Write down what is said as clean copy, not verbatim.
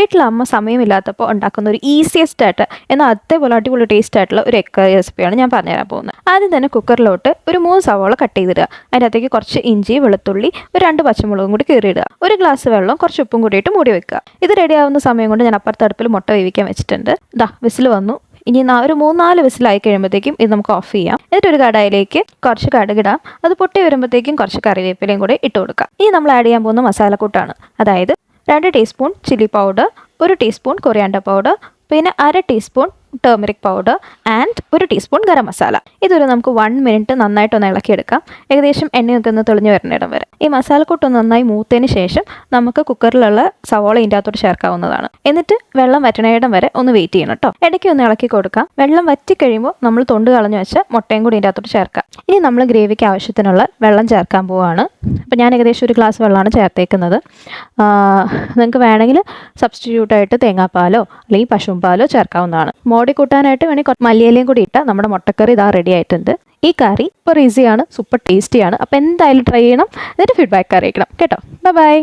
വീട്ടിൽ അമ്മ സമയമില്ലാത്തപ്പോൾ ഉണ്ടാക്കുന്ന ഒരു ഈസിയസ്റ്റ് ആയിട്ട് എന്നാൽ അതേപോലെ അടിപൊളി ടേസ്റ്റ് ആയിട്ടുള്ള ഒരു എഗ് കറി റെസിപ്പിയാണ് ഞാൻ പറഞ്ഞുതരാൻ പോകുന്നത്. ആദ്യം തന്നെ കുക്കറിലോട്ട് ഒരു 3 സവാള കട്ട് ചെയ്തിടുക. അതിനകത്തേക്ക് കുറച്ച് ഇഞ്ചി, വെളുത്തുള്ളി, ഒരു 2 പച്ചമുളകും കൂടി കീറിയിടുക. ഒരു ഗ്ലാസ് വെള്ളം, കുറച്ച് ഉപ്പും കൂടിയിട്ട് മൂടി വെക്കുക. ഇത് റെഡിയാവുന്ന സമയം കൊണ്ട് ഞാൻ അപ്പുറത്തെ അടുപ്പിൽ മുട്ട വേവിക്കാൻ വെച്ചിട്ടുണ്ട്. വിസിൽ വന്നു. ഇനി ഒരു 3-4 വിസിലായി കഴിയുമ്പോഴത്തേക്കും ഇത് നമുക്ക് ഓഫ് ചെയ്യാം. എന്നിട്ട് ഒരു കടായിലേക്ക് കുറച്ച് കടുകിടാം. അത് പൊട്ടി വരുമ്പോഴത്തേക്കും കുറച്ച് കറിവേപ്പിലയും കൂടെ ഇട്ട് കൊടുക്കാം. ഇനി നമ്മൾ ആഡ് ചെയ്യാൻ പോകുന്ന മസാലക്കൂട്ടാണ്. അതായത് 2 teaspoon chilli powder, 1 teaspoon coriander powder, പിന്നെ 1/2 teaspoon turmeric powder and 1 teaspoon garam masala. ഇതൊരു നമുക്ക് 1 മിനിറ്റ് നന്നായിട്ടൊന്ന് ഇളക്കിയെടുക്കാം. ഏകദേശം എണ്ണയൊക്കെ ഒന്ന് തെളിഞ്ഞു വരുന്നിടം വരെ. ഈ മസാലക്കൂട്ടൊന്ന് നന്നായി മൂത്തതിന് ശേഷം നമുക്ക് കുക്കറിലുള്ള സവോള ഇതിൻ്റെ അകത്തോട്ട് ചേർക്കാവുന്നതാണ്. എന്നിട്ട് വെള്ളം വറ്റണയിടം വരെ ഒന്ന് വെയിറ്റ് ചെയ്യണം കേട്ടോ. ഇടയ്ക്ക് ഒന്ന് ഇളക്കി കൊടുക്കാം. വെള്ളം വറ്റി കഴിയുമ്പോൾ നമ്മൾ തൊണ്ട് കളഞ്ഞു വെച്ച മുട്ടയും കൂടി ഇതിൻ്റെ അകത്തോട്ട് ചേർക്കാം. ഇനി നമ്മൾ ഗ്രേവിക്ക് ആവശ്യത്തിനുള്ള വെള്ളം ചേർക്കാൻ പോവുകയാണ്. അപ്പോൾ ഞാൻ ഏകദേശം 1 ഗ്ലാസ് വെള്ളമാണ് ചേർത്തേക്കുന്നത്. നിങ്ങൾക്ക് വേണമെങ്കിൽ സബ്സ്റ്റിറ്റ്യൂട്ടായിട്ട് തേങ്ങാപ്പാലോ അല്ലെങ്കിൽ പശുമ്പാലോ ചേർക്കാവുന്നതാണ്. മോടി കൂട്ടാനായിട്ട് വേണമെങ്കിൽ മല്ലിയിലയും കൂടി ഇട്ടാൽ നമ്മുടെ മുട്ടക്കറി ഇതാ റെഡി ആയിട്ടുണ്ട്. ഈ കറി ഇപ്പോൾ ഈസിയാണ്, സൂപ്പർ ടേസ്റ്റിയാണ്. അപ്പോൾ എന്തായാലും ട്രൈ ചെയ്യണം. എന്നിട്ട് ഫീഡ്ബാക്ക് അറിയിക്കണം കേട്ടോ. ബൈ.